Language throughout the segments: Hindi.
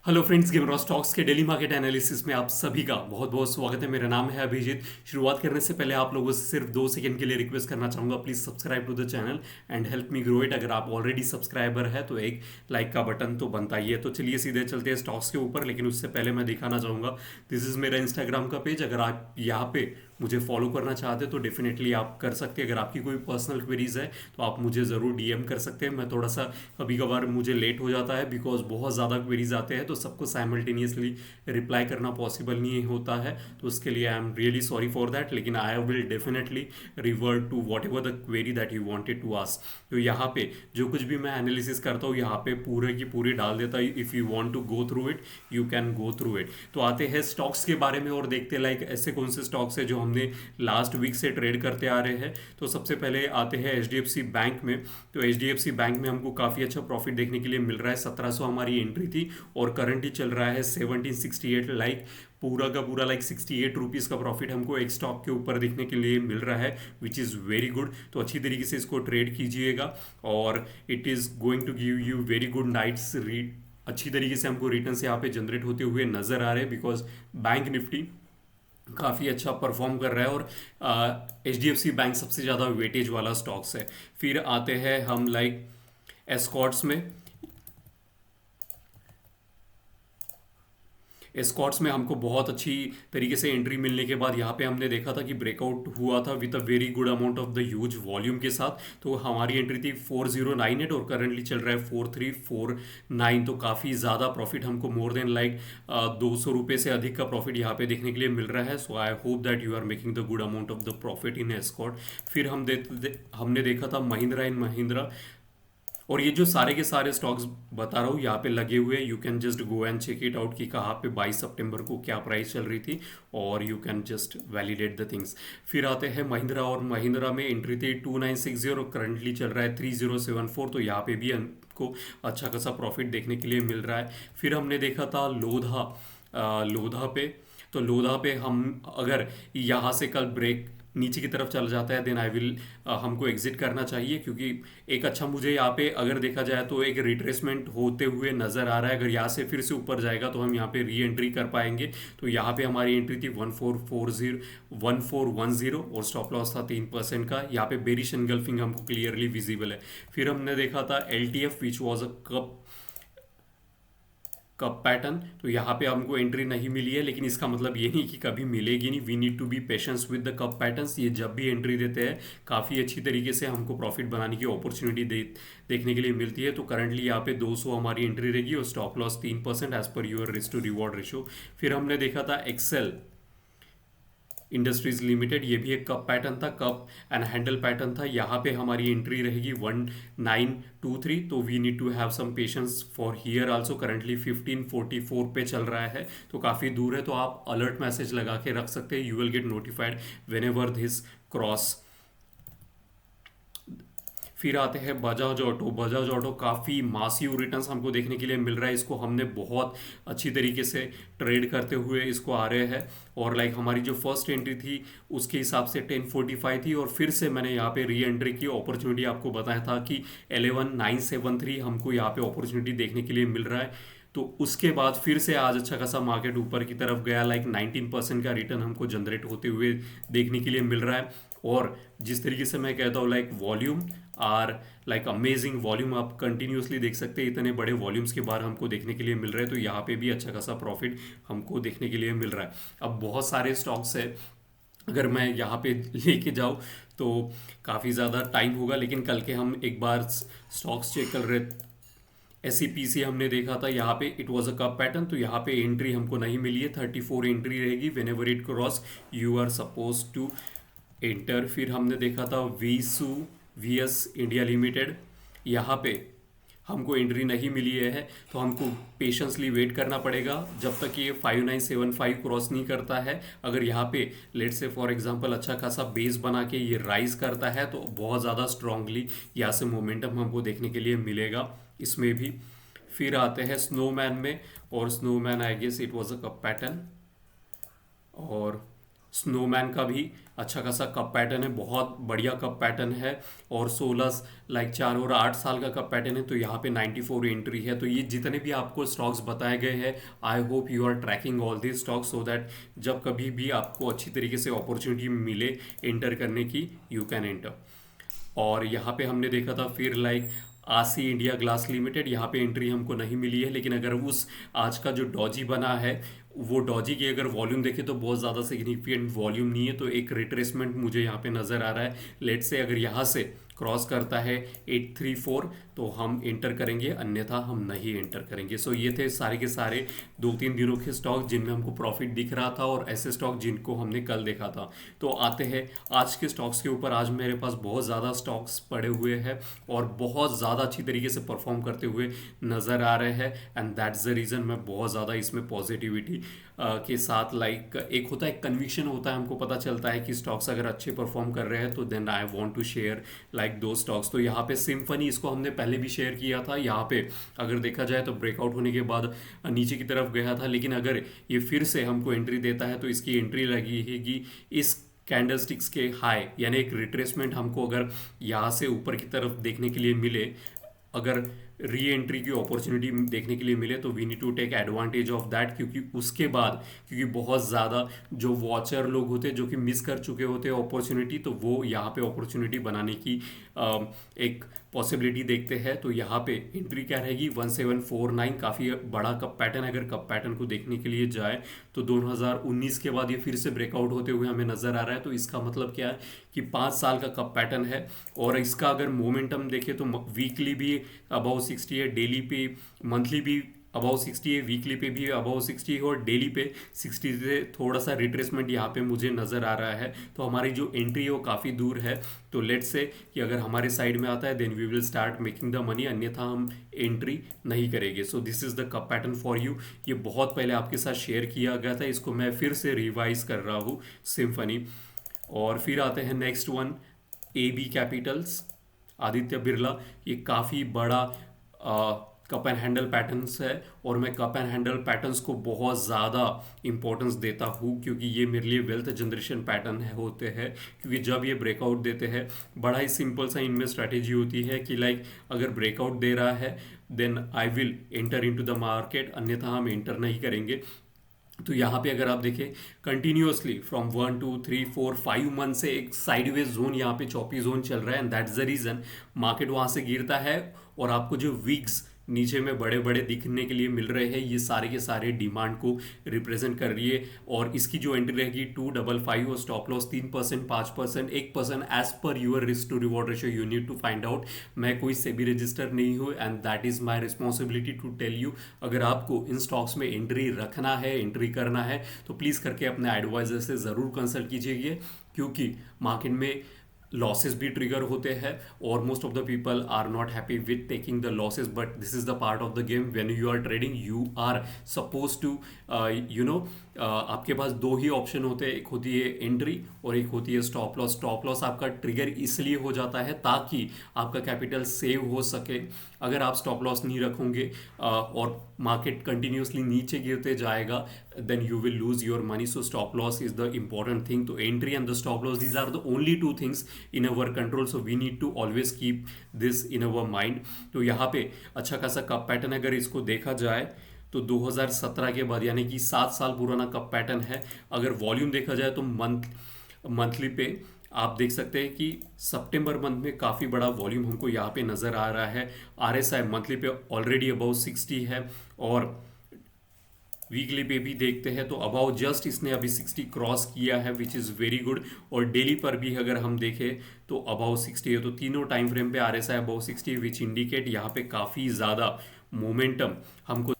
हेलो फ्रेंड्स, गेमरॉ स्टॉक्स के डेली मार्केट एनालिसिस में आप सभी का बहुत बहुत स्वागत है। मेरा नाम है अभिजीत। शुरुआत करने से पहले आप लोगों से सिर्फ 2 सेकंड के लिए रिक्वेस्ट करना चाहूँगा, please subscribe to the channel and help me grow it. अगर आप ऑलरेडी सब्सक्राइबर है तो एक लाइक का बटन तो बनता ही है। तो चलिए सीधे चलते हैं स्टॉक्स के ऊपर, लेकिन उससे पहले मैं दिखाना चाहूँगा दिस इज़ मेरा इंस्टाग्राम का पेज। अगर आप यहाँ पे मुझे फॉलो करना चाहते हैं तो डेफिनेटली आप कर सकते हैं। अगर आपकी कोई पर्सनल क्वेरीज है तो आप मुझे ज़रूर डीएम कर सकते हैं। मैं थोड़ा सा कभी कभार मुझे लेट हो जाता है बिकॉज बहुत ज़्यादा क्वेरीज आते हैं, तो सबको साइमल्टेनियसली रिप्लाई करना पॉसिबल नहीं होता है। तो उसके लिए I am really sorry for that, लेकिन I will definitely revert to whatever the query that you wanted to ask. तो यहाँ पे जो कुछ भी मैं एनालिसिस करता हूँ यहाँ पे पूरे की पूरी डाल देता हूँ। If you want to go through it you can go through it. तो आते हैं स्टॉक्स के बारे में और देखते हैं लाइक ऐसे कौन से स्टॉक्स है जो हमने लास्ट वीक से ट्रेड करते आ रहे हैं। तो सबसे पहले आते हैं एच बैंक में। तो एच बैंक में हमको काफ़ी अच्छा प्रॉफिट देखने के लिए मिल रहा है। 1700 हमारी एंट्री थी और करंटली चल रहा है 1768। लाइक पूरा का पूरा लाइक 68 रुपीज़ का प्रॉफिट हमको एक स्टॉक के ऊपर देखने के लिए मिल रहा है, विच इज़ वेरी गुड। तो अच्छी तरीके से इसको ट्रेड कीजिएगा और it is going to give you very good night's read. अच्छी तरीके से हमको रिटर्न्स यहाँ पे जनरेट होते हुए नजर आ रहे हैं बिकॉज बैंक निफ्टी काफ़ी अच्छा परफॉर्म कर रहा है और H D F C bank सबसे ज़्यादा वेटेज वाला स्टॉक्स है। फिर आते हैं हम लाइक एस्कॉर्ट्स में। एस्कॉर्ट्स में हमको बहुत अच्छी तरीके से एंट्री मिलने के बाद यहाँ पे हमने देखा था कि ब्रेकआउट हुआ था with a very good amount of the huge volume के साथ। तो हमारी एंट्री थी 4098 और करंटली चल रहा है 4349। तो काफ़ी ज़्यादा प्रॉफिट हमको मोर देन लाइक 200 रुपये से अधिक का प्रॉफिट यहाँ पे देखने के लिए मिल रहा है। So I hope that you are making the good amount of the profit in Escort. फिर हमने देखा था महिंद्रा एंड महिंद्रा। और ये जो सारे के सारे स्टॉक्स बता रहा हूँ यहाँ पे लगे हुए हैं, you can just go and check it out कि कहाँ पे 22 सितंबर को क्या प्राइस चल रही थी और you can just validate the things. फिर आते हैं महिंद्रा और महिंद्रा में एंट्री थी 2960 और करंटली चल रहा है 3074। तो यहाँ पे भी हमको अच्छा खासा प्रॉफिट देखने के लिए मिल रहा है। फिर हमने देखा था लोधा। लोधा पे तो लोधा पे हम अगर यहाँ से कल ब्रेक नीचे की तरफ चल जाता है देन आई विल हमको एग्जिट करना चाहिए, क्योंकि एक अच्छा मुझे यहाँ पे अगर देखा जाए तो एक रिट्रेसमेंट होते हुए नज़र आ रहा है। अगर यहाँ से फिर से ऊपर जाएगा तो हम यहाँ पे री एंट्री कर पाएंगे। तो यहाँ पे हमारी एंट्री थी 1410 और स्टॉप लॉस था 3% का। यहाँ पे बेरिश एनगल्फिंग हमको क्लियरली विजिबल है। फिर हमने देखा था L T F which was a cup cup pattern. तो यहाँ पे हमको एंट्री नहीं मिली है, लेकिन इसका मतलब ये नहीं कि कभी मिलेगी नहीं। We need to be patience with the cup patterns. ये जब भी एंट्री देते हैं काफ़ी अच्छी तरीके से हमको प्रॉफिट बनाने की अपॉर्चुनिटी देखने के लिए मिलती है। तो करंटली यहाँ पे 200 हमारी एंट्री रहेगी और stop loss 3% as per your risk to reward ratio. फिर हमने देखा था एक्सेल इंडस्ट्रीज लिमिटेड। ये भी एक कप पैटर्न था, कप एंड हैंडल पैटर्न था। यहाँ पे हमारी एंट्री रहेगी 1923। तो we need to have some patience for here also. Currently 1544 पे चल रहा है तो काफ़ी दूर है। तो आप अलर्ट मैसेज लगा के रख सकते हैं, you will get notified when ever this cross. फिर आते हैं बजाज ऑटो। बजाज ऑटो काफ़ी मासिव रिटर्न्स हमको देखने के लिए मिल रहा है। इसको हमने बहुत अच्छी तरीके से ट्रेड करते हुए इसको आ रहे हैं और लाइक हमारी जो फर्स्ट एंट्री थी उसके हिसाब से 1045 थी और फिर से मैंने यहाँ पे री एंट्री की अपॉर्चुनिटी आपको बताया था कि 11973 हमको यहाँ पे अपॉर्चुनिटी देखने के लिए मिल रहा है। तो उसके बाद फिर से आज अच्छा खासा मार्केट ऊपर की तरफ गया। लाइक 19% का रिटर्न हमको जनरेट होते हुए देखने के लिए मिल रहा है। और जिस तरीके से मैं कहता हूँ like volume are like amazing volume, आप कंटिन्यूसली देख सकते हैं इतने बड़े वॉल्यूम्स के बार हमको देखने के लिए मिल रहा है। तो यहाँ पे भी अच्छा खासा प्रॉफिट हमको देखने के लिए मिल रहा है। अब बहुत सारे स्टॉक्स है, अगर मैं यहाँ पे लेके जाऊँ तो काफ़ी ज़्यादा टाइम होगा, लेकिन कल के हम एक बार स्टॉक्स चेक कर रहे। एस सी पी सी हमने देखा था यहाँ पे it was a cup pattern. तो यहाँ पे एंट्री हमको नहीं मिली है, 34 एंट्री रहेगी। Whenever it cross you are suppose to enter. फिर हमने देखा था Vesuvius India Limited. यहाँ पे हमको एंट्री नहीं मिली है तो हमको पेशेंसली वेट करना पड़ेगा जब तक ये 5975 क्रॉस नहीं करता है। अगर यहाँ पे लेट से फॉर एग्जांपल अच्छा खासा बेस बना के ये राइज करता है तो बहुत ज़्यादा स्ट्रांगली यहाँ से मोमेंटम हमको देखने के लिए मिलेगा इसमें भी। फिर आते हैं स्नोमैन में और Snowman I guess it was a cup pattern और स्नोमैन का भी अच्छा खासा कप पैटर्न है, बहुत बढ़िया कप पैटर्न है। और 16 लाइक 4 और 8 साल का कप पैटर्न है। तो यहाँ पे 94 एंट्री है। तो ये जितने भी आपको स्टॉक्स बताए गए हैं, I hope you are tracking all this stocks so that जब कभी भी आपको अच्छी तरीके से अपॉर्चुनिटी मिले एंटर करने की, यू कैन एंटर। और यहाँ पे हमने देखा था फिर लाइक आसी इंडिया ग्लास लिमिटेड, यहाँ पे एंट्री हमको नहीं मिली है। लेकिन अगर उस आज का जो डॉजी बना है, वो डॉजी की अगर वॉल्यूम देखें तो बहुत ज़्यादा सिग्निफिकेंट वॉल्यूम नहीं है। तो एक रिट्रेसमेंट मुझे यहाँ पे नज़र आ रहा है। लेट से अगर यहाँ से क्रॉस करता है 834 तो हम एंटर करेंगे, अन्यथा हम नहीं एंटर करेंगे। सो ये थे सारे के सारे 2-3 दिनों के स्टॉक जिनमें हमको प्रॉफिट दिख रहा था, और ऐसे स्टॉक जिनको हमने कल देखा था। तो आते हैं आज के स्टॉक्स के ऊपर। आज मेरे पास बहुत ज़्यादा स्टॉक्स पड़े हुए हैं और बहुत ज़्यादा अच्छी तरीके से परफॉर्म करते हुए नज़र आ रहे हैं, एंड दैट्स द रीज़न मैं बहुत ज़्यादा इसमें पॉजिटिविटी के साथ लाइक एक होता है कन्विक्शन होता है, हमको पता चलता है कि स्टॉक्स अगर अच्छे परफॉर्म कर रहे हैं तो then I want to share like दो स्टॉक्स। तो यहाँ पे सिम्फनी, इसको हमने पहले भी शेयर किया था। यहाँ पे अगर देखा जाए तो ब्रेकआउट होने के बाद नीचे की तरफ गया था, लेकिन अगर ये फिर से हमको एंट्री देता है तो इसकी एंट्री लगेगी इस कैंडलस्टिक्स के हाई, यानी एक रिट्रेसमेंट हमको अगर यहाँ से ऊपर की तरफ देखने के लिए मिले, अगर री एंट्री की अपॉर्चुनिटी देखने के लिए मिले, तो we need to take advantage of that. क्योंकि उसके बाद, क्योंकि बहुत ज़्यादा जो वॉचर लोग होते हैं जो कि मिस कर चुके होते हैं अपॉर्चुनिटी, तो वो यहाँ पे अपॉर्चुनिटी बनाने की एक पॉसिबिलिटी देखते हैं। तो यहाँ पे एंट्री क्या रहेगी 1749, काफ़ी बड़ा कप पैटर्न। अगर कप पैटर्न को देखने के लिए जाए तो 2019 के बाद ये फिर से ब्रेकआउट होते हुए हमें नज़र आ रहा है। तो इसका मतलब क्या है कि 5 साल का कप पैटर्न है। और इसका अगर मोमेंटम देखें तो वीकली भी अबाउ 60 है, डेली पे मंथली भी अबाउ 60 है, वीकली पे भी अबाउ 60 है, और डेली पे 60 से थोड़ा सा रिट्रेसमेंट यहाँ पे मुझे नज़र आ रहा है। तो हमारी जो एंट्री है वो काफ़ी दूर है। तो लेट्स से कि अगर हमारे साइड में आता है then we will start making the money, अन्यथा हम एंट्री नहीं करेंगे। So this is the cup pattern for you. ये बहुत पहले आपके साथ शेयर किया गया था, इसको मैं फिर से रिवाइज कर रहा हूँ, सिम्फनी। और फिर आते हैं next one, A B Capitals, Aditya Birla. ये काफ़ी बड़ा कप एंड हैंडल पैटर्न्स है, और मैं कप एंड हैंडल पैटर्न्स को बहुत ज़्यादा इंपॉर्टेंस देता हूँ, क्योंकि ये मेरे लिए वेल्थ जनरेशन पैटर्न है होते हैं। क्योंकि जब ये ब्रेकआउट देते हैं, बड़ा ही सिंपल सा इनमें स्ट्रैटेजी होती है कि लाइक अगर ब्रेकआउट दे रहा है then I will enter into the market, अन्यथा हम एंटर नहीं करेंगे। तो यहाँ पे अगर आप देखें कंटिन्यूअसली फ्रॉम 1 2 3 4 5 मंथ से एक साइडवेज जोन, यहाँ पे चौपी जोन चल रहा है, and that's the reason market वहाँ से गिरता है। और आपको जो वीक्स नीचे में बड़े बड़े दिखने के लिए मिल रहे हैं, ये सारे के सारे डिमांड को रिप्रेजेंट कर रही है। और इसकी जो एंट्री रहेगी 255, और stop loss 3%, 5%, 1%, as per your risk to reward ratio you need to find out. मैं कोई सेबी रजिस्टर नहीं हूँ, and that is my responsibility to tell you. अगर आपको इन स्टॉक्स में एंट्री रखना है, एंट्री करना है, तो प्लीज़ करके अपने एडवाइजर से ज़रूर कंसल्ट कीजिए, क्योंकि मार्केट में लॉसेस भी ट्रिगर होते हैं, और most of the people are not happy with taking the losses, but this is the part of the game. When you are trading you are suppose to आपके पास दो ही ऑप्शन होते हैं, एक होती है एंट्री और एक होती है स्टॉप लॉस। स्टॉप लॉस आपका ट्रिगर इसलिए हो जाता है ताकि आपका कैपिटल सेव हो सके। अगर आप स्टॉप लॉस नहीं रखोगे और मार्केट कंटिन्यूसली नीचे गिरते जाएगा, then you will lose your money. So stop loss is the important thing. To entry and the stop loss, these are the only two things in our control, so we need to always keep this in our mind. तो यहाँ पे अच्छा खासा कप पैटर्न अगर इसको देखा जाए तो 2017 के बाद, यानी कि 7 साल पुराना कप पैटर्न है। अगर वॉल्यूम देखा जाए तो मंथली पे आप देख सकते हैं कि सितंबर मंथ में काफ़ी बड़ा वॉल्यूम हमको यहाँ पे नज़र आ रहा है। RSI मंथली पे ऑलरेडी अबाउ 60 है, और वीकली पे भी देखते हैं तो अबाउ जस्ट इसने अभी 60 क्रॉस किया है, विच इज़ वेरी गुड। और डेली पर भी अगर हम देखें तो अबाउ 60 है। तो तीनों टाइम फ्रेम पे RSI अबाउ 60, विच इंडिकेट यहाँ पे काफ़ी ज़्यादा मोमेंटम हमको।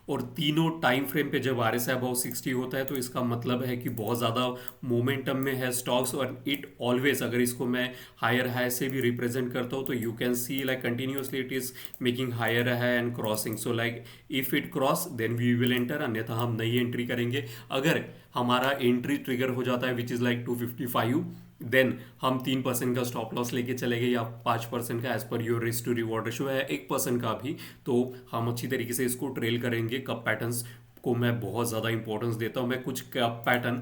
और तीनों टाइम फ्रेम पे जब RSI अबाउ 60 होता है तो इसका मतलब है कि बहुत ज़्यादा मोमेंटम में है स्टॉक्स। और इट ऑलवेज, अगर इसको मैं हायर हाई से भी रिप्रेजेंट करता हूँ तो you can see like continuously it is making higher high and crossing. So like if it cross then we will enter, अन्यथा हम नई एंट्री करेंगे। अगर हमारा एंट्री ट्रिगर हो जाता है विच इज़ लाइक 255, देन हम 3% का स्टॉप लॉस लेके चले गए, या 5% का as per your risk to reward ratio है, 1% का भी, तो हम अच्छी तरीके से इसको ट्रेल करेंगे कप पैटर्न्स को मैं बहुत ज़्यादा इंपॉर्टेंस देता हूँ। मैं कुछ कप पैटर्न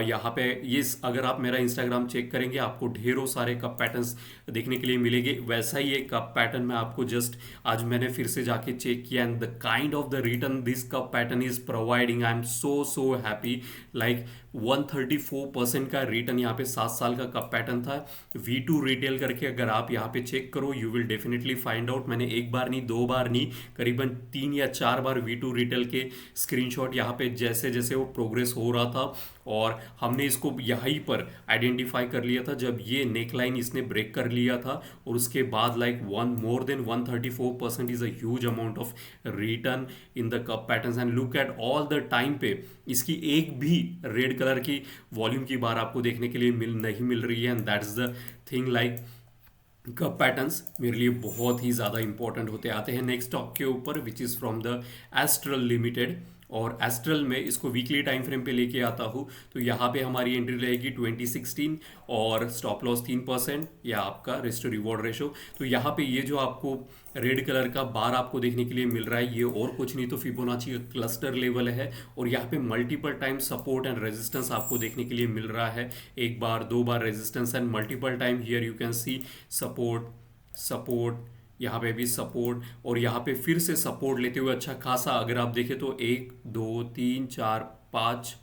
यहाँ पे ये अगर आप मेरा इंस्टाग्राम चेक करेंगे आपको ढेरों सारे कप पैटर्न्स देखने के लिए मिलेंगे। वैसा ही एक कप पैटर्न मैं आपको जस्ट आज मैंने फिर से जाके चेक किया, and the kind of the return this cup pattern is providing, I am so happy. Like 134% का रिटर्न यहाँ पे 7 साल का कप पैटर्न था। V2 रिटेल करके अगर आप यहाँ पे चेक करो you will definitely find out. मैंने एक बार नहीं, 2 बार नहीं, करीबन 3 या 4 बार V2 रिटेल के स्क्रीनशॉट यहाँ पे जैसे जैसे वो प्रोग्रेस हो रहा था, और हमने इसको यहीं पर आइडेंटिफाई कर लिया था जब ये नेक लाइन इसने ब्रेक कर लिया था। और उसके बाद like more than 134% is a huge amount of return in the cup patterns. And look at all the time पे इसकी एक भी रेड कलर की वॉल्यूम की बार आपको देखने के लिए नहीं मिल रही है। And that's the thing, like cup patterns मेरे लिए बहुत ही ज़्यादा इंपॉर्टेंट होते आते हैं। नेक्स्ट स्टॉक के ऊपर which is from the astral limited, और एस्ट्रल में इसको वीकली टाइम फ्रेम पे लेके आता हूँ तो यहाँ पे हमारी एंट्री रहेगी 2016 और स्टॉप लॉस 3% या आपका रिस्क टू रिवॉर्ड रेशो। तो यहाँ पे ये जो आपको रेड कलर का बार आपको देखने के लिए मिल रहा है ये और कुछ नहीं तो फिबोनाची का क्लस्टर लेवल है, और यहाँ पे multiple time support and resistance आपको देखने के लिए मिल रहा है। एक बार, 2 बार resistance and multiple time here you can see support, यहाँ पे भी सपोर्ट, और यहाँ पे फिर से सपोर्ट लेते हुए अच्छा खासा अगर आप देखें तो 1 2 3 4 5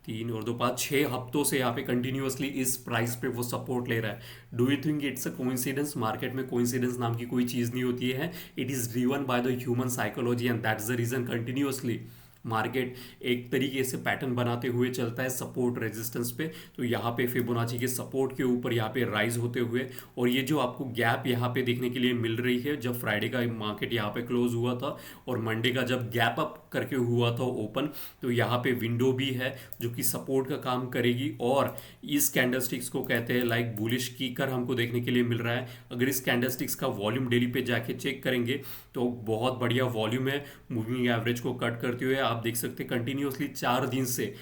3 और 2 5 6 हफ्तों से यहाँ पे कंटिन्यूअसली इस प्राइस पे वो सपोर्ट ले रहा है। Do you think it's a coincidence? Market में कोइंसिडेंस नाम की कोई चीज़ नहीं होती है। It is driven by the human psychology, and that's the reason continuously market एक तरीके से पैटर्न बनाते हुए चलता है सपोर्ट रेजिस्टेंस पे। तो यहाँ पे फिबोनाची के सपोर्ट के ऊपर यहाँ पे राइज होते हुए, और ये जो आपको गैप यहाँ पे देखने के लिए मिल रही है जब फ्राइडे का मार्केट यहाँ पे क्लोज हुआ था और मंडे का जब गैप अप करके हुआ था ओपन, तो यहाँ पे विंडो भी है जो कि सपोर्ट का काम करेगी। और इस कैंडलस्टिक्स को कहते हैं लाइक बुलिश कीकर हमको देखने के लिए मिल रहा है। अगर इस कैंडलस्टिक्स का वॉल्यूम डेली पे जाके चेक करेंगे तो बहुत बढ़िया वॉल्यूम है। मूविंग एवरेज को कट करते हुए आप देख सकते हैं कंटिन्यूअसली 4 दिन से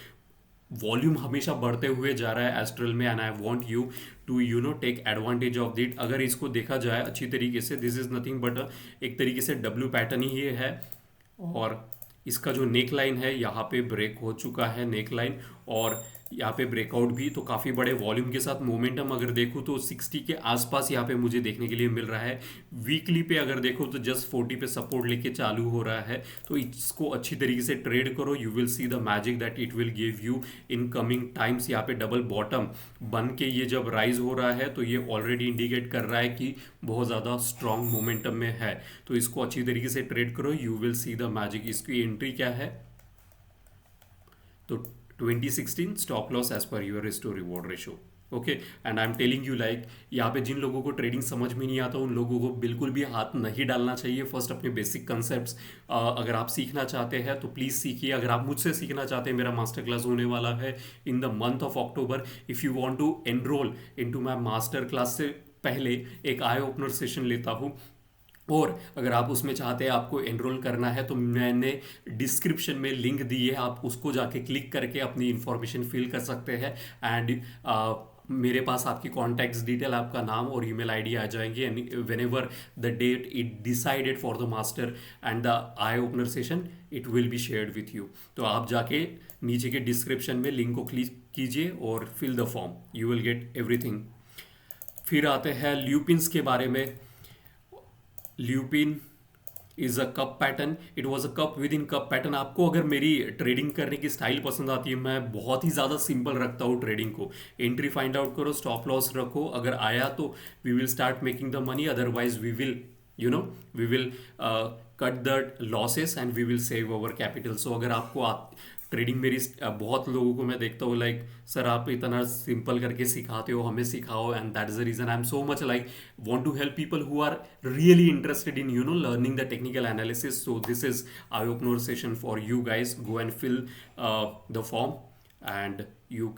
वॉल्यूम हमेशा बढ़ते हुए जा रहा है एस्ट्रल में, and I want you to take advantage of that. अगर इसको देखा जाए अच्छी तरीके से, दिस इज नथिंग बट एक तरीके से डब्ल्यू पैटर्न ही ये है, और इसका जो नेक लाइन है यहाँ पे ब्रेक हो चुका है नेक लाइन, और यहाँ पे ब्रेकआउट भी। तो काफ़ी बड़े वॉल्यूम के साथ मोमेंटम अगर देखूँ तो 60 के आसपास यहाँ पे मुझे देखने के लिए मिल रहा है। वीकली पे अगर देखो तो जस्ट 40 पे सपोर्ट लेके चालू हो रहा है। तो इसको अच्छी तरीके से ट्रेड करो, you will see the magic that it will give you in coming times. यहाँ पे डबल बॉटम बन के ये जब राइज हो रहा है तो ये ऑलरेडी इंडिकेट कर रहा है कि बहुत ज़्यादा स्ट्रॉन्ग मोमेंटम में है। तो इसको अच्छी तरीके से ट्रेड करो, you will see the magic. इसकी एंट्री क्या है तो 2016 stop loss as per your risk to reward ratio. Okay, and I am telling you like यहाँ पे जिन लोगों को ट्रेडिंग समझ में नहीं आता उन लोगों को बिल्कुल भी हाथ नहीं डालना चाहिए। फर्स्ट अपने बेसिक कंसेप्ट अगर आप सीखना चाहते हैं तो प्लीज़ सीखिए। अगर आप मुझसे सीखना चाहते हैं, मेरा मास्टर क्लास होने वाला है in the month of October. If you want to enroll into my master class से पहले एक आई ओपनर सेशन लेता हूँ, और अगर आप उसमें चाहते हैं आपको एनरोल करना है तो मैंने डिस्क्रिप्शन में लिंक दी है, आप उसको जाके क्लिक करके अपनी इंफॉर्मेशन फिल कर सकते हैं। एंड मेरे पास आपकी कॉन्टैक्ट्स डिटेल, आपका नाम और ईमेल आईडी आ जाएंगे, and whenever the date it decided for the master and the eye opener session it will be shared with you. तो आप जाके नीचे के डिस्क्रिप्शन में लिंक को क्लिक कीजिए और fill the form, you will get everything. फिर आते हैं ल्यूपिन्स के बारे में। Lupin is a cup pattern, it was a cup within cup pattern. आपको अगर मेरी ट्रेडिंग करने की स्टाइल पसंद आती है, मैं बहुत ही ज़्यादा सिंपल रखता हूँ ट्रेडिंग को। एंट्री फाइंड आउट करो, स्टॉप लॉस रखो, अगर आया तो we will start making the money, otherwise we will we will cut the losses and we will save our capital. So अगर आपको ट्रेडिंग मेरी बहुत लोगों को मैं देखता हूँ लाइक सर आप इतना सिंपल करके सिखाते हो, हमें सिखाओ, and that is the reason I am so much like want to help people who are really interested in learning the technical analysis. So this is eye opener session for you guys. Go and fill the form and you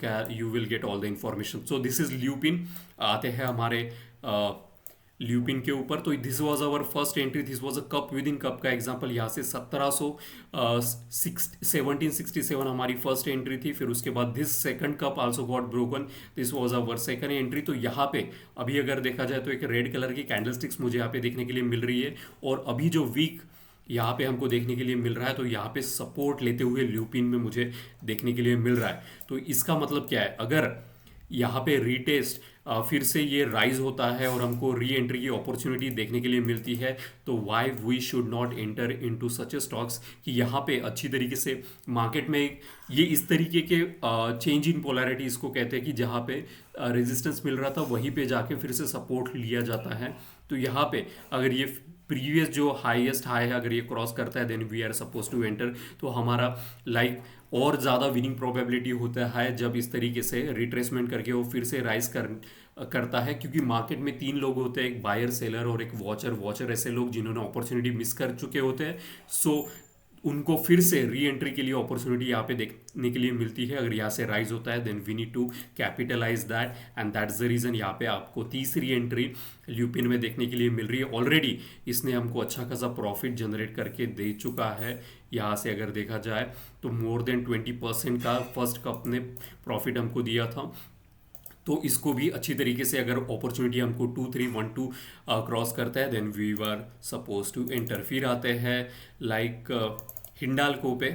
will get all the information. So this is Lupin. आते हैं हमारे ल्यूपिन के ऊपर। तो this was our first entry, this was a cup within cup का एग्जांपल। यहाँ से 1767 हमारी फर्स्ट एंट्री थी। फिर उसके बाद this second cup also got broken, this was our second entry. तो यहाँ पे अभी अगर देखा जाए तो एक रेड कलर की कैंडलस्टिक्स मुझे यहाँ पे देखने के लिए मिल रही है, और अभी जो वीक यहाँ पे हमको देखने के लिए मिल रहा है, तो यहाँ पे सपोर्ट लेते हुए ल्यूपिन में मुझे देखने के लिए मिल रहा है। तो इसका मतलब क्या है, अगर यहाँ पे रीटेस्ट फिर से ये राइज होता है और हमको री एंट्री की अपॉर्चुनिटी देखने के लिए मिलती है, तो why we should not enter into such stocks, कि यहाँ पे अच्छी तरीके से मार्केट में ये इस तरीके के चेंज इन पोलैरिटी इसको कहते हैं, कि जहाँ पे रेजिस्टेंस मिल रहा था वहीं पे जाके फिर से सपोर्ट लिया जाता है। तो यहाँ पे अगर ये प्रीवियस जो हाईएस्ट हाई है अगर ये क्रॉस करता है, then we are suppose to enter. तो हमारा लाइक और ज़्यादा विनिंग प्रोबेबिलिटी होता है जब इस तरीके से रिट्रेसमेंट करके वो फिर से राइज करता है, क्योंकि मार्केट में तीन लोग होते हैं, एक बायर, सेलर और एक वॉचर ऐसे लोग जिन्होंने अपॉर्चुनिटी मिस कर चुके होते हैं। सो उनको फिर से री एंट्री के लिए अपॉर्चुनिटी यहाँ पे देखने के लिए मिलती है। अगर यहाँ से राइज होता है, then we need to capitalise that, and that's the reason यहाँ पे आपको तीसरी एंट्री ल्यूपिन में देखने के लिए मिल रही है। ऑलरेडी इसने हमको अच्छा खासा प्रॉफिट जनरेट करके दे चुका है। यहाँ से अगर देखा जाए तो मोर देन 20% का फर्स्ट कप ने प्रॉफिट हमको दिया था। तो इसको भी अच्छी तरीके से अगर अपॉर्चुनिटी हमको 2312 क्रॉस करता है, then we are suppose to enter. फिर आते हैं लाइक हिंडाल्को पे।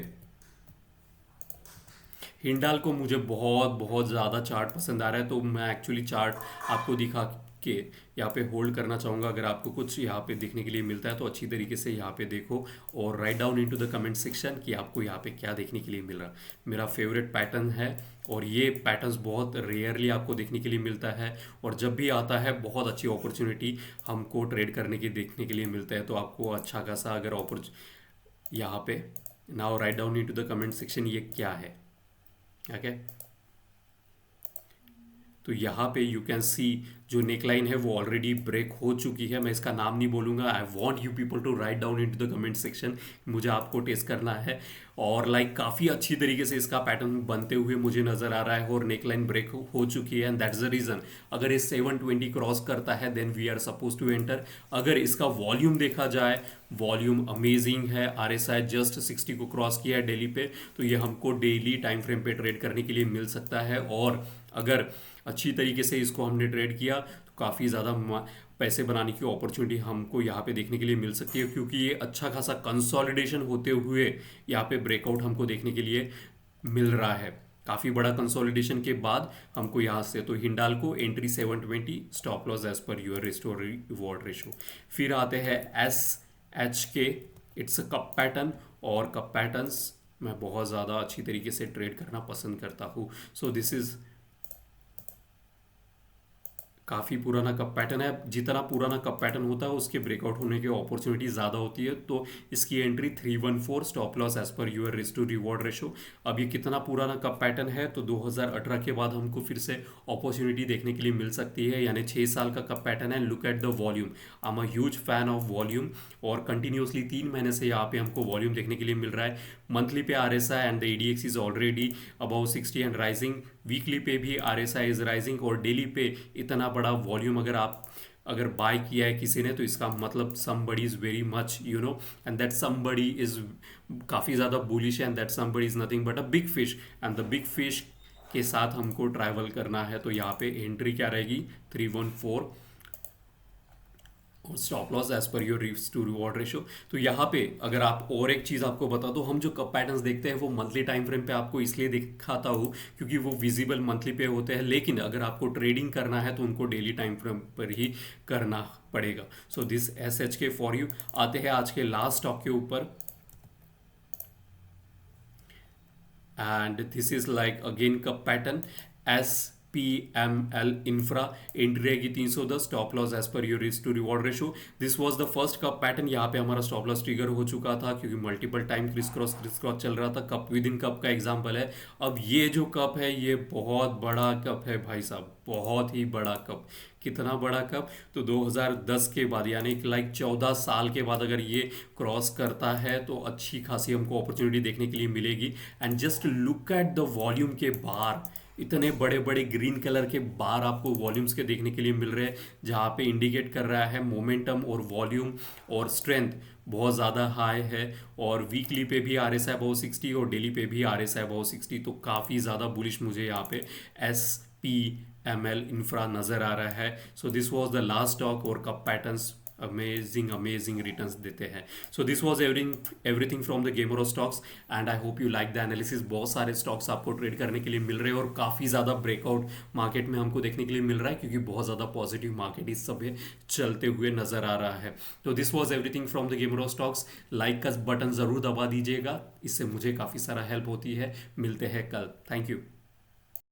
हिंडाल्को मुझे बहुत बहुत ज़्यादा चार्ट पसंद आ रहा है, तो मैं एक्चुअली चार्ट आपको दिखा के यहाँ पे होल्ड करना चाहूँगा। अगर आपको कुछ यहाँ पे देखने के लिए मिलता है तो अच्छी तरीके से यहाँ पे देखो और write down into the comment section कि आपको यहाँ पे क्या देखने के लिए मिल रहा है। मेरा फेवरेट पैटर्न है और ये पैटर्न्स बहुत रेयरली आपको देखने के लिए मिलता है, और जब भी आता है बहुत अच्छी अपॉर्चुनिटी हमको ट्रेड करने की देखने के लिए मिलता है। तो आपको अच्छा खासा अगर यहाँ पे now write down into the comment section ये क्या है, ओके। तो यहाँ पे यू कैन सी जो नेकलाइन है वो ऑलरेडी ब्रेक हो चुकी है। मैं इसका नाम नहीं बोलूँगा। I want you people to write down into the comment section, मुझे आपको टेस्ट करना है। और लाइक काफ़ी अच्छी तरीके से इसका पैटर्न बनते हुए मुझे नज़र आ रहा है और नेकलाइन ब्रेक हो चुकी है, एंड दैट्स द रीज़न अगर ये 720 क्रॉस करता है then we are suppose to enter. अगर इसका वॉल्यूम देखा जाए, वॉल्यूम अमेजिंग है। RSI जस्ट 60 को क्रॉस किया है डेली पे, तो ये हमको डेली टाइम फ्रेम पे ट्रेड करने के लिए मिल सकता है। और अगर अच्छी तरीके से इसको हमने ट्रेड किया तो काफ़ी ज़्यादा पैसे बनाने की अपॉर्चुनिटी हमको यहाँ पे देखने के लिए मिल सकती है, क्योंकि ये अच्छा खासा कंसोलिडेशन होते हुए यहाँ पे ब्रेकआउट हमको देखने के लिए मिल रहा है। काफ़ी बड़ा कंसोलिडेशन के बाद हमको यहाँ से तो Hindalco entry 720, stop loss as per your risk to reward ratio. फिर आते हैं SHK, it's a cup pattern, और कप पैटर्न्स मैं बहुत ज़्यादा अच्छी तरीके से ट्रेड करना पसंद करता हूँ। सो दिस इज़ काफ़ी पुराना कप पैटर्न है। जितना पुराना कप पैटर्न होता है उसके ब्रेकआउट होने की अपॉर्चुनिटी ज़्यादा होती है। तो इसकी entry 314, stop loss as per your risk to reward ratio. अब ये कितना पुराना कप पैटर्न है, तो 2018 के बाद हमको फिर से अपॉर्चुनिटी देखने के लिए मिल सकती है, यानी 6 साल का कप पैटर्न है। Look at the volume, I am a huge fan of volume, और कंटिन्यूसली 3 महीने से यहाँ पे हमको वॉल्यूम देखने के लिए मिल रहा है। मंथली पे RSI and the EDX is already above 60 and rising. Weekly पे भी RSI इज राइजिंग, और डेली पे इतना बड़ा वॉल्यूम अगर बाय किया है किसी ने, तो इसका मतलब somebody is very much you know, and that somebody is काफ़ी ज़्यादा बुलिश है, and that somebody is nothing but a big fish, and the big fish के साथ हमको ट्रैवल करना है। तो यहाँ पे एंट्री क्या रहेगी 314, और stop loss as per your risk to reward ratio. तो यहाँ पे अगर आप और एक चीज़ आपको बता दो, हम जो कप पैटर्न्स देखते हैं वो मंथली टाइम फ्रेम पे आपको इसलिए दिखाता हूँ क्योंकि वो विजिबल मंथली पे होते हैं, लेकिन अगर आपको ट्रेडिंग करना है तो उनको डेली टाइम फ्रेम पर ही करना पड़ेगा। So this SHK for you. आते हैं आज के लास्ट स्टॉक के ऊपर, and this is like again cup pattern SPML infra. Entry रहेगी 310, stop loss as per your risk to reward ratio. This was the first cup pattern. यहाँ पे हमारा स्टॉप लॉस ट्रिगर हो चुका था क्योंकि मल्टीपल टाइम क्रिस क्रॉस चल रहा था। कप विद इन कप का एग्जांपल है। अब ये जो कप है ये बहुत बड़ा कप है भाई साहब, बहुत ही बड़ा कप। कितना बड़ा कप, तो 2010 के बाद यानी कि लाइक 14 साल के बाद अगर ये क्रॉस करता है तो अच्छी खासी हमको अपॉर्चुनिटी देखने के लिए मिलेगी। And just look at the volume के बार, इतने बड़े बड़े ग्रीन कलर के बार आपको वॉल्यूम्स के देखने के लिए मिल रहे हैं, जहाँ पे इंडिकेट कर रहा है मोमेंटम और वॉल्यूम और स्ट्रेंथ बहुत ज़्यादा हाई है। और वीकली पे भी RSI अबाउ 60 और डेली पे भी RSI अबाउ 60, तो काफ़ी ज़्यादा बुलिश मुझे यहाँ पे SPML इंफ्रा नज़र आ रहा है। So this was the last stock और cup patterns amazing amazing returns देते हैं. So this was everything from the gamer stocks and I hope you like the analysis. बहुत सारे स्टॉक्स आपको ट्रेड करने के लिए मिल रहे हैं और काफ़ी ज़्यादा ब्रेकआउट मार्केट में हमको देखने के लिए मिल रहा है, क्योंकि बहुत ज़्यादा पॉजिटिव मार्केट इस समय चलते हुए नज़र आ रहा है. तो this was everything from the gamer stocks. Like का बटन ज़रूर दबा दीजिएगा, इससे मुझे काफ़ी सारा हेल्प होती है. मिलते हैं कल. Thank you.